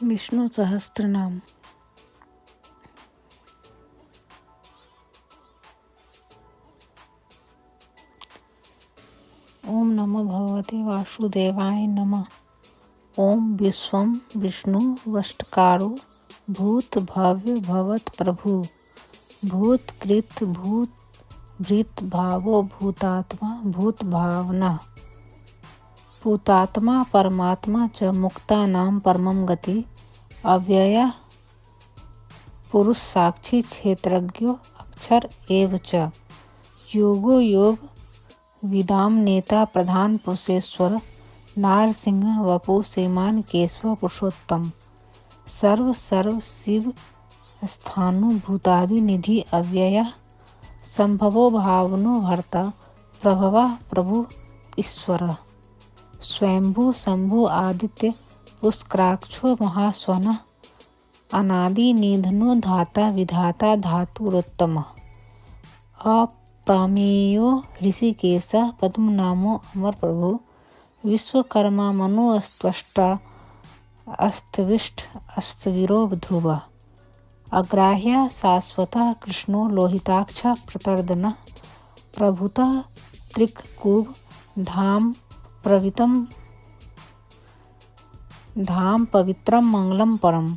विष्णु सहस्त्र नाम। ओम नमो भगवते वासुदेवाय नमः। ओम विश्वं विष्णु वष्टकारो भूत भव्य भवत प्रभु भूत कृत भूत भृत भावो भूतात्मा भूत भावना भूतात्मा परमात्मा च मुक्ता नाम परमं गति अव्यय पुरुष साक्षी क्षेत्रज्ञो अक्षर एव च योगो योग विदाम नेता प्रधान पुरुषेश्वर नारसिंह वपु श्रीमान केशव पुरुषोत्तम सर्व सर्व शिव स्थानु भूतादि निधि अव्यय संभवो भावनो भर्ता प्रभवा प्रभु ईश्वर स्वयंभू शंभु आदित्य पुष्कराक्षो महास्वन अनादि निधनो धाता विधाता धातुरोत्तम अप्रमेयो ऋषिकेश पद्मनामो अमर प्रभु विश्वकर्मा मनो अस्त्वष्टा अस्तविष्ट अस्तवीरो ध्रुव अग्राह्य शाश्वत कृष्णो लोहिताक्ष प्रतर्दन प्रभुतः त्रिककुभ धाम प्रवितम धाम पवित्रम मंगलम परम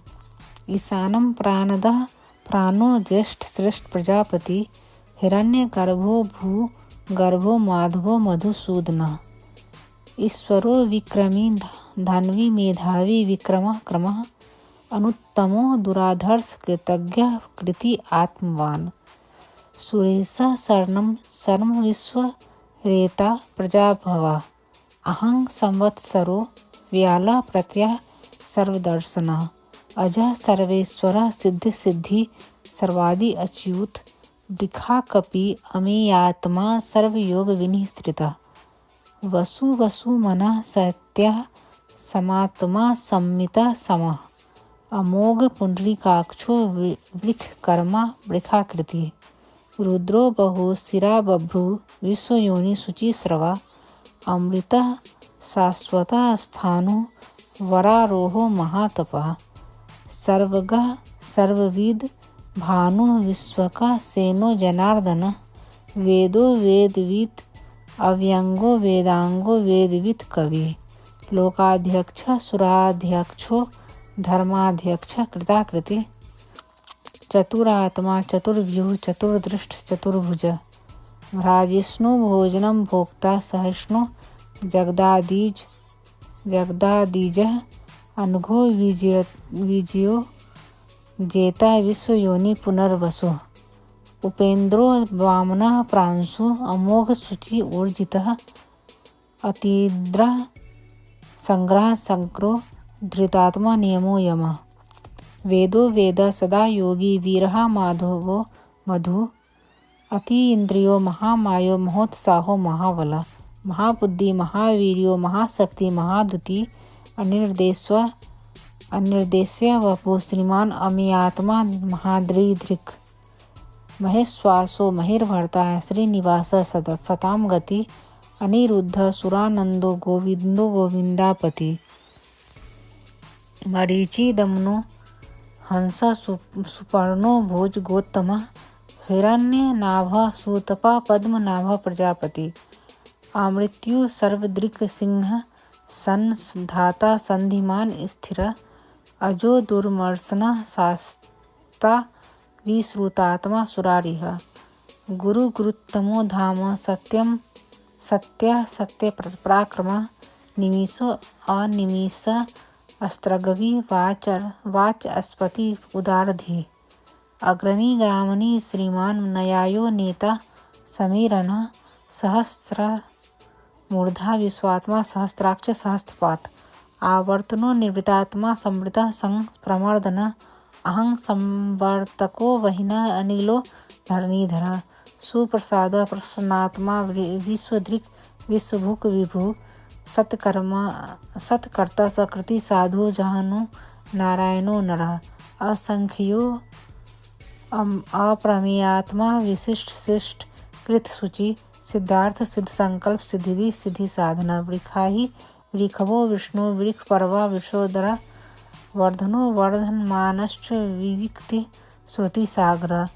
ईशानम प्राणदः प्राणो ज्येष्ठ श्रेष्ठ प्रजापति हिरण्यगर्भो भू गर्भो माधवो मधुसूदनः ईश्वरो विक्रमी धन्वी मेधावी विक्रम क्रमः अनुत्तमो दुराधर्ष कृतज्ञ कृति आत्मवान सुरेश शरणम शर्म विश्व रेता प्रजाभव अहं संवत्सरो व्याल प्रत्यय सर्वदर्शनः अजः सर्वेश्वर सिद्धि सिद्धि सर्वादि अच्युत वृखा कपि अमेयात्मा सर्वयोग विनिश्रितः वसु वसु मनः सत्यः समात्मा सम्मितः समः अमोघ पुंडरीकाक्षो वृख कर्मा वृखाकृति रुद्रो बहु शिरा बभ्रु विश्वयोनि शुचि स्रवा अमृतः शाश्वतः स्थाणु वरारोहो महातपः सर्वगः सर्वविद भानु विश्वका सेनो जनार्दन वेदो वेदविद अव्यंगो वेदांगो वेदविद कवि लोकाध्यक्ष सुराध्यक्षो धर्माध्यक्ष कृताकृति चतुरात्मा चतुर्व्यूह चतुर्दृष्ट चतुर्भुज भ्राजिष्णु भोजनम भोक्ता सहिष्णु जगदादिजः अनघो विजयो जेता विश्वयोनि पुनर्वसु उपेन्द्रो वामनः प्रांशु अमोघ शुचि ऊर्जितः अतीन्द्रः संग्रह संक्रो धृतात्मा नियमो यमः वेदो वेद सदा योगी वीरः माधवो मधु अति इंद्रियो महामायो महोत्साहो महाबल महाबुद्धि महावीर्यो महाशक्ति महाद्युति अनिर्देश्य वपु श्रीमान अमियात्मा महाद्रिधृक् महेश्वासो महिर्भर्ता श्रीनिवास सताम गति अनिरुद्ध सुरानंदो गोविंदो गोविंदापति मरीचि दमनो हंस सुपर्णो भोज गोत्तम हिरण्य नाभ सूतपा पद्मनाभ प्रजापति अमृत्यु सर्वदृक् सिंह सन धाता संधिमान स्थिर अजो दुर्मर्शन शास्ता विश्रुतात्मा सुरारिः गुरु गुरुत्तमो धाम सत्यम सत्य सत्य पराक्रम निमिषो अनिमिष अस्त्रगवि वाच अस्पति उदारधि अग्रणी ग्रामणी श्रीमान नयायो नेता समीरन सहस्त्र मूर्धा विश्वात्मा सहस्त्राक्ष सहस्त्रपात आवर्तनो निर्वृतात्मा समृत संग प्रमर्दन अहं संवर्तको वहिना अनिलो धरणीधर सुप्रसाद प्रसन्नात्मा विश्वदृक् विश्वभुक विभु सत्कर्ता सकृति साधु जहनु नारायणो नरः असंख्यो अप्रमेयात्मा विशिष्ट शिष्ट कृत सूचि सिद्धार्थ सिद्ध संकल्प सिद्धि सिद्धि साधना वृखाहि वृखभो विष्णु वृख पर्वा विश्वोदरा वर्धनो वर्धनमानश्च विविक्ति श्रुतिसागरः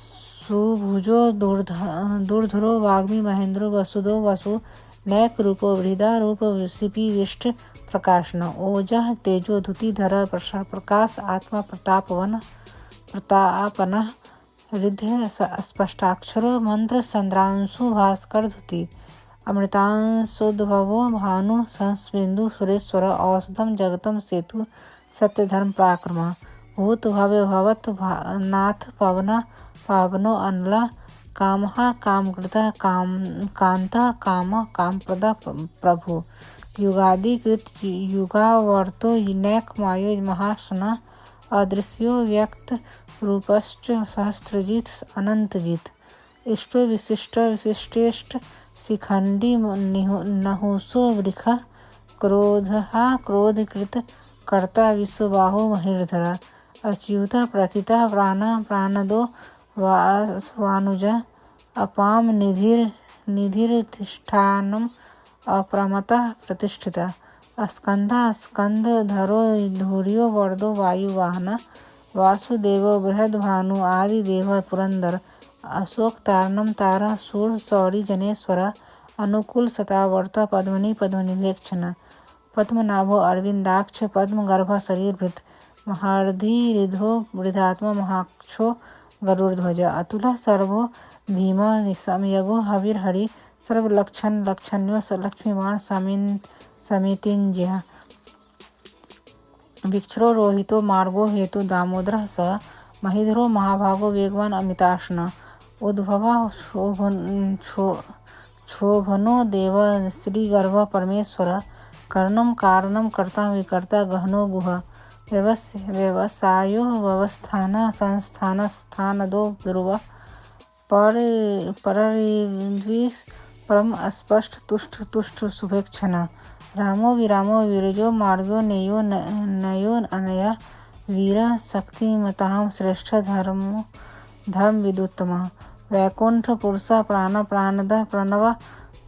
सुभुजो दुर्धरो वाग्मी महेन्द्रो वसुदो वसु नैकरूपो वृदा रूपसिपीविष्ट प्रकाशन ओजः तेजो धुतिधर प्रकाश आत्मा प्रतापनः रिद्ध स्पष्टाक्षरो मंत्र चंद्रांशु भास्कर धुति अमृतांशोद्भवो भानु संस्बिंदु सुरेश्वर औषधम जगतम सेतु सत्य धर्म पराक्रम भूत भव्य भवत नाथ पवन पावनो अनला कामः कामकृतः कांतः कामः कामप्रदः प्रभु युगादिकृत युगावर्तो नैक मायो महाशनः अदृश्यो व्यक्त रूपश्च सहस्रजित अनंतजित इष्टो विशिष्ट विशिष्टेष्ट शिखंडी नहुसो वृखः क्रोधः क्रोधकृत कर्ता विश्वबाहु महिर्धर अच्युतः प्रथितः प्राणः प्राणदो वानुज अपाम निधिर्धिष्ठानम् अप्रमतः प्रतिष्ठितः स्कंदः स्कंदधरो धूर्यो वर्दो वायुवाहनः वासुदेवो बृहद्भानु आदिदेवः पुरंदर अशोक तारणम तारः शूर सौरी जनेश्वर अनुकूल सतावर्त पद्मनि पद्मनिभेक्षण पद्मनाभो अरविंदाक्ष पद्मगर्भ शरीरभृत महारथी रिधो वृद्धात्मा महाक्षो गरुड़ध्वज अतुलः सर्वो भीम संयगो हविर्हरि सर्वलक्षण लक्षण्यो लक्ष्मीवान समितिंजय विक्षरो रोहितो मार्गो हेतु दामोदरः स महिधरो महाभागो वेगवान अमिताशन उद्भवा क्षोभनो देव श्रीगर्भ परमेश्वर कर्णम कारणम कर्ता विकर्ता गहनो गुह व्यवसायो व्यवस्थान संस्थान स्थानदो ध्रुव परम अस्पष्ट तुष्ट तुष्ट शुभेक्षण रामो विरामो विरजो मार्गो नेयो नयो अनय वीर शक्तिमतां श्रेष्ठ धर्म विदुत्तम वैकुंठ पुरुष प्राण प्राणद प्रणव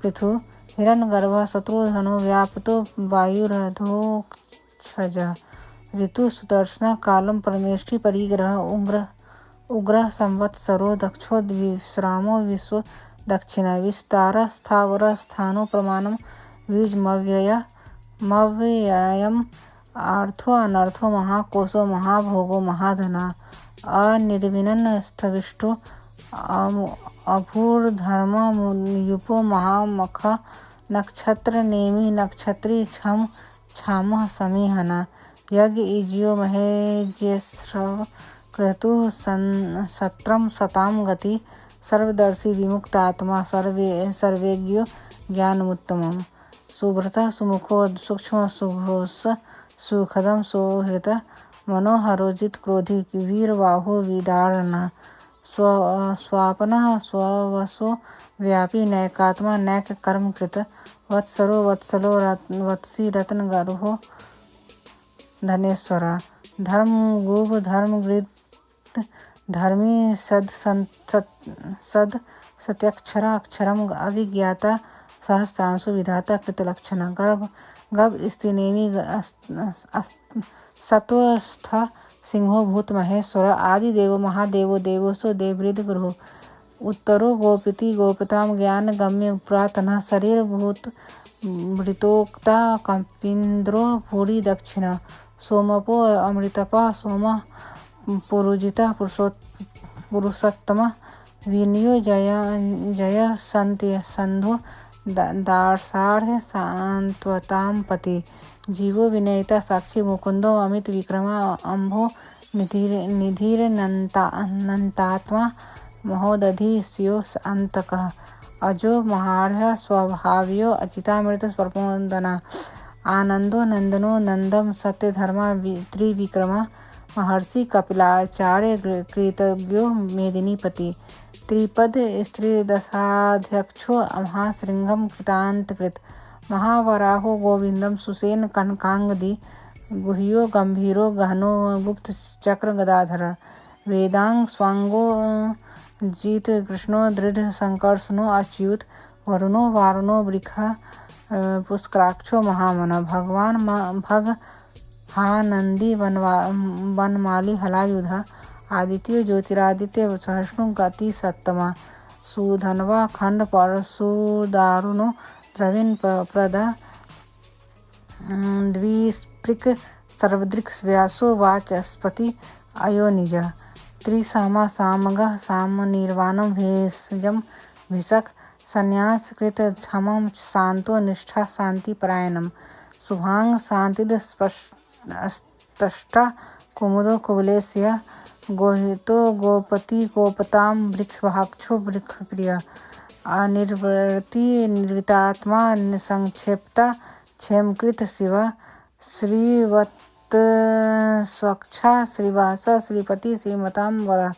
पृथु हिरण्यगर्भ शत्रुधनो व्यापतो वायुरधोक्षज ऋतु सुदर्शन कालम परमेष्टि परिग्रह उग्र संवत्सरो दक्षो विश्रामो विश्व दक्षिण विस्तार स्थावर स्थानो प्रमाणम बीजमव्ययम आर्थो अनर्थो महाकोशो महाभोगो महाधना अनिर्विनन स्थविष्टो अभूर्धर्म युपो महामख नक्षत्र नेमि नक्षत्री छम छामः समीहना यज्ञ इज्यो महेज्यस्रव क्रतु सत्रम सताम गति सर्वदर्शी विमुक्तात्मा सर्वेज्ञो ज्ञानमुत्तमम् सुभृतः सुमुखो सूक्ष्म सुघोष सुखदम सोहृत मनोहरोजित क्रोधी वीरबाहु विदारण स्वापनः स्ववसो व्यापी नैकात्मा नैक कर्मकृत वत्सरो वत्सलो वत्सी रत्न गर्भो धनेश्वर धर्म गुभ धर्मगृत धर्मी सद सत्यक्षरा अक्षरम अभिज्ञाता सहस्रांशु विधाता कृतलक्षण गभ स्त्रीनेमि सत्वस्थ सिंहो भूत महेश्वर आदिदेवो महादेवो देवोसो देववृद्ध गुरु उत्तरो गोपति गोपताम ज्ञान गम्य पुरातनः शरीर भूत वृतोक्ता कंपिन्द्रो भूरि दक्षिण सोमपो अमृतपा सोम पुरुजिता पुरुषोत्तम विनियो जय संधो दार्शाढ़ सांत्वताम पति जीवो विनयिता साक्षी मुकुंदो अमित विक्रमा अम्भो निधिर नंतात्मा महोदधि स्यो अंतकः अजो महाढ़ स्वभाव्यो अचितामृत स्वर्पोदना आनंदो नंदनो नंदम सत्य धर्मा त्रिविक्रमा महर्षि कपिलाचार्य कृतज्ञो मेदिनीपति त्रिपद स्त्री दशाध्यक्षो महाशृंगम कृतांतकृत महावराहो गोविंदम सुसेन कनकांगदी गुह्यो गंभीरो गहनो गुप्त चक्र गदाधर वेदांग स्वांगो जीत कृष्णो दृढ़ संकर्षणो अच्युत वरुणो वारुणो वृखा पुष्कराक्षो महामन भगवान हा नंदी वनमाली हलायुधा आदित्यो ज्योतिरादित्य सहिष्णु गति सत्तमा सुधनवा खंड परशुदारुणो द्रविण प्रदा द्विस्पृक सर्वदृक् व्यासो वाचस्पति अयोनिज त्रिसामा सामगः सामनिर्वाणं भेषजं भिषक् संन्यास कृत क्षमं शांतो निष्ठा शांति परायणम् शुभांग शांतिद स्पष्टा कुमुदो कुवलेस्य गोहितो गोपति गोपतां वृक्षभाक्षो वृक्षप्रिय अनिर्वृति निर्वितात्मा संक्षेप्ता क्षेमकृत शिव श्रीवत् स्वच्छा श्रीवासा श्रीपति श्रीमतांबर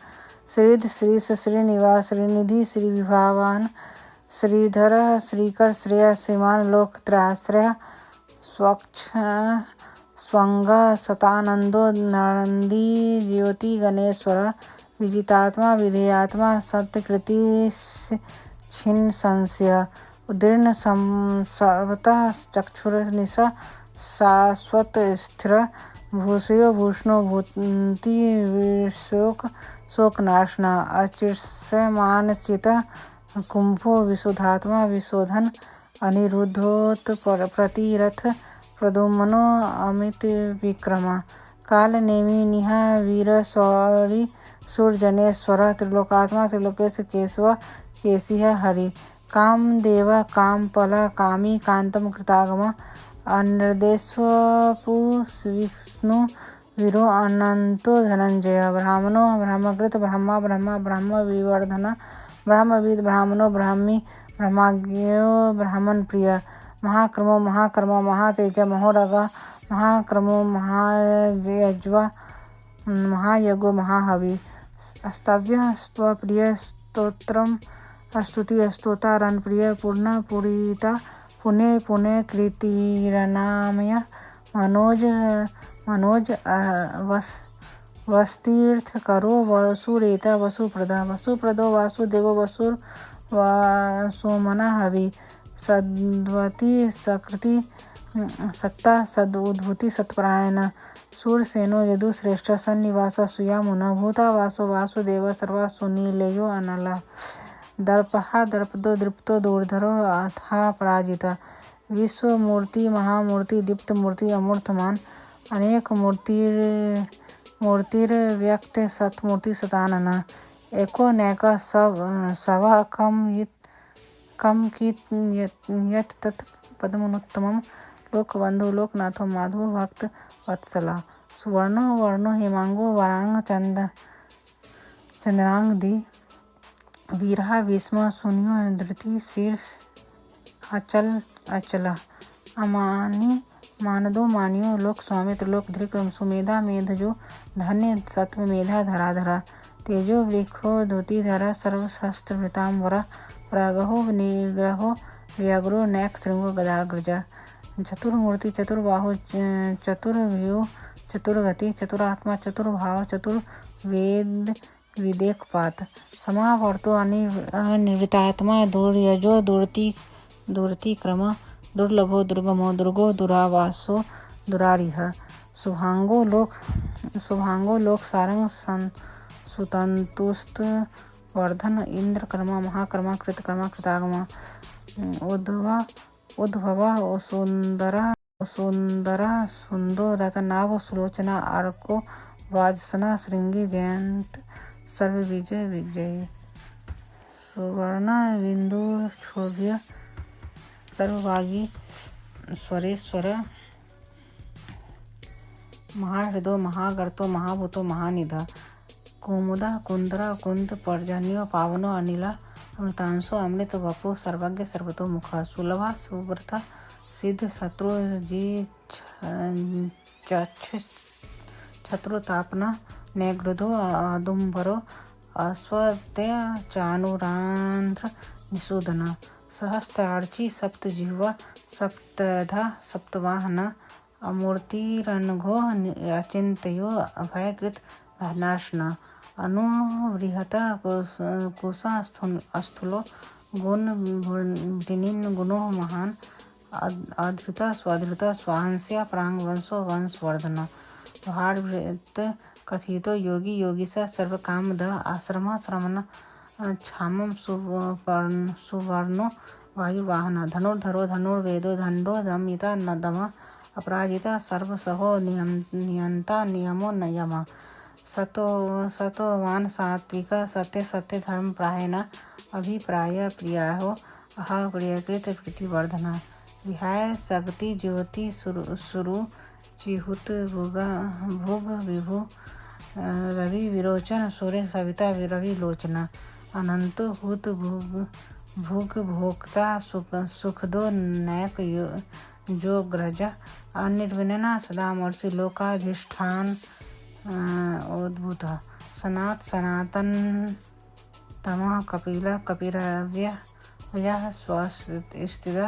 श्रीध श्रीश श्रीनिवास श्रीनिधि श्रीविभावान श्रीधर श्रीकर श्रेय श्रीमान लोकत्राश्रय स्वच्छ स्वंग सतानंदो नंदी ज्योति गणेश्वर विजितात्मा विधेयात्मा सत्यकृति छिन्न संशय उदीर्ण सर्वतः चक्षुर्निश शाश्वत स्थिर भूषयो भूषणो भूति शोकनाशना अचिष्यमान चित कुंभो विशुद्धात्मा विशोधन अनिरुद्धोत प्रतिरथ प्रदुम्नो अमित विक्रमा काल नेमि निहा वीर शौरी सूर्यजनेश्वर त्रिलोकात्मा त्रिलोकेश केशव केशिह हरि कामदेव कामपल कामी कांतम कृतागम अनिर्देशवपु विष्णु वीरो अनंतो धनंजय ब्राह्मणो ब्रह्मकृत ब्रह्मा ब्रह्मा ब्रह्म विवर्धन ब्रह्मविद ब्राह्मणो ब्राह्मी ब्रह्मज्ञो ब्राह्मण प्रिय महाक्रमो महाकर्म महातेज महोरग महाक्रमो महायज्व महायज्ञो महाहवि अस्तव्य स्वप्रिय स्तोत्रम स्तुति स्तोता रणप्रिय पूर्ण पूरिता पुण्य पुण्य कृतिरनामय मनोज वस्तीर्थ करो वसुरेता वसुप्रदो वासुदेवो वसुर सोमना हवि सद्वती सकृति सत्ता सदुद्भूति सत्परायण सूरसेनो यदुश्रेष्ठ सन्निवास सुयामुन भूता वासो वासुदेव सर्वा सुनीलयो अनला दर्पहा दर्पदो दृप्तो दूर्धरो अथा पराजिता विश्वमूर्ति महामूर्ति दीप्त मूर्ति अमूर्तमान अनेक मूर्तिर व्यक्त सतमूर्ति सतानना एको नैक सवा कम यत तत् पद्मोत्तमं लोकबंधु लोकनाथो माधवो भक्त वत्सला सुवर्णो वर्णो हेमांगो वरांग चंद्रांगदी वीरहा विस्म सुनियो धृति शीर्ष अचला अमानी मानदो मानियो लोक स्वामित्र लोक धृक सुमेधा मेधजो धन्य सत्व मेधा धराधरा तेजो वृक्षो धुतिधरा सर्वशस्त्रभृतांबरा प्रागहो निग्रहो व्याघ्रो नैक श्रृंगो गदाग्रजा चतुर्मूर्ति चतुर्बाहु चतुर्व्यूह चतुर्गति चतुरात्मा चतुर्भाव चतुर्वेद विदेकपात समावर्तो अनिर्वृतात्मा दुर्यजो दुर्ति क्रम दुर्लभो दुर्गमो दुर्गो दुरावासो दुरारिह शुभांगो लोक सारंग सुतंतुस्त वर्धन इंद्र कर्मा महाकर्मा कृतकर्मा कृतागमा उद्भवा सुंदरा सुंदो रतनाभ सुलोचना अर्को वाजसना श्रृंगी जयंत सर्व विजय सुवर्ण बिंदु क्षोभ्य सर्वभागी स्वरेश्वर महाहृदो महागर्तो महाभूतो महानिधा कुमुदा कुंदरा कुंद पर्जन्यो पावनो अनिला अमृतांशो अमृत वपो सर्वज्ञ सर्वतो मुखा सुलभा सुव्रता सिद्ध शत्रु जी छत्रुतापना नैगृधो अदुम्बरो अश्वत्य चानुरांध्र निषूदना सहस्त्रार्ची सप्तजिह्वा सप्तधा सप्तवाहना अमूर्तिरनघो अचिंत्यो अभयकृत भयनाशना अनुबृहता कुशा स्थूलो गुण गुणो महान अधृता स्वधृता स्वांस्या प्रांग वंशो वंशवर्धन। भाड़वृत कथितो योगी योगीसा सर्वकामद आश्रम श्रमण क्षामं सुवर्णो वायुवाहन। धनुर्धरो धनुर्वेदो दंडो दमयिता न दम अपराजिता सर्वसहो नियंता नियमो नयम। सतोवान सात्विक सत्य सत्य धर्म प्रायण अभिप्राय प्रियाहो अह प्रियकृत प्रीतिवर्धन। विहाय सगति ज्योति सुरु चिहुत भुग विभु रवि विरोचन सूर्य सविता रवि लोचन। अनंत हुत भुग भोक्ता सुखदो नैक जो ग्रज। अनिर्विनना सदा मर्षि लोकाधिष्ठान उद्भूत। सनातन तमः कपिल कपिरव्यय स्वस्तिद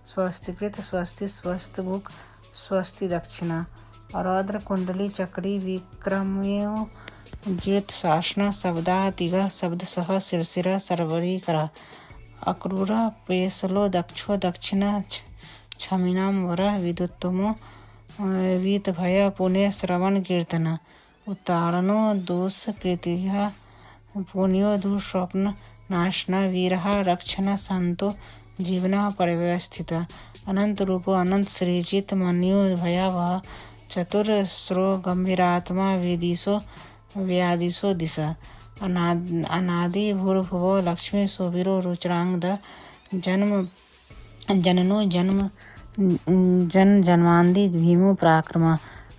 स्वस्तिकृत स्वस्ति स्वस्तिभुक् स्वस्ति दक्षिणा। रौद्र कुंडली चक्री विक्रम्यो जित शासन शब्दातिग शब्द सह शिरशिर सर्वरीकर। अक्रूर पेशलो दक्षो दक्षिण छमिनाम वर विदुत्तमो वीत भय पुण्य श्रवण कीर्तन। उत्तारणो दोष कृतिः पुण्यो दुःस्वप्न नाशन। वीरः रक्षण संतो जीवनः परिव्यवस्थित। अनंत रूपो अनंत सृजित मन्यो भयावह। चतुरस्रो गंभीरात्मा विदिशो व्यादिशो दिशा। अनादि भूर्भुवो लक्ष्मी सुवीरो रुचिरांगद। जननो जन्म जन्मांदि भीमो पराक्रम।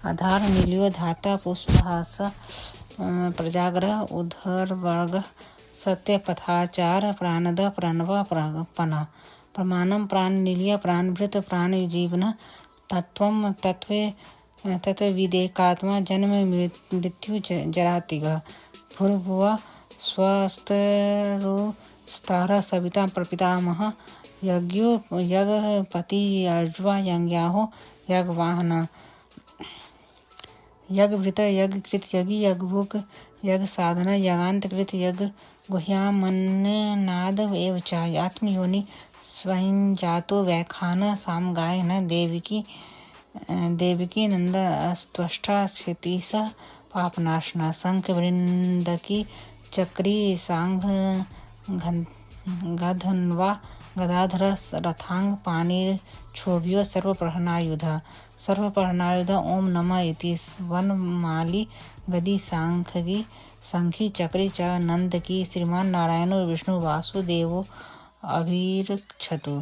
आधार नीलियो धाता पुष्पहास प्रजाग्रह उदरवर्ग। सत्य पथाचार प्राणद प्रणव पना। प्रमाणम प्राण नीलिय प्राणभृत प्राण जीवन। तत्वम तत्व विदेकात्मा जन्म मृत्यु जरातिग। भूर्भुव स्वस्तरुस्तार सविता प्रपितामह। यज्ञो यज्ञपति अर्ज्वा यज्ञाहो यज्ञवाहन। यज्ञभृत यज्ञकृत यज्ञ यज्ञभुक् यज्ञ साधन। यज्ञान्तकृत यज्ञ गुह्यामन्नाद एव च। आत्मयोनि स्वयं जातो वैखान सामगायन। देवकी नंद अस्त्वष्टा क्षितिश पापनाशना। शंख वृंदकी चक्री सांघ गधन्वा गदाधर रथांग पाणिर क्षोभ्यो सर्वप्रहरणायुध। सर्वप्रहरणायुध ओम नमः इति। वनमाली गदी सांखगी शंखी चक्री च नंदकी। श्रीमान नारायणो विष्णु वासुदेवो अभिरक्षतु।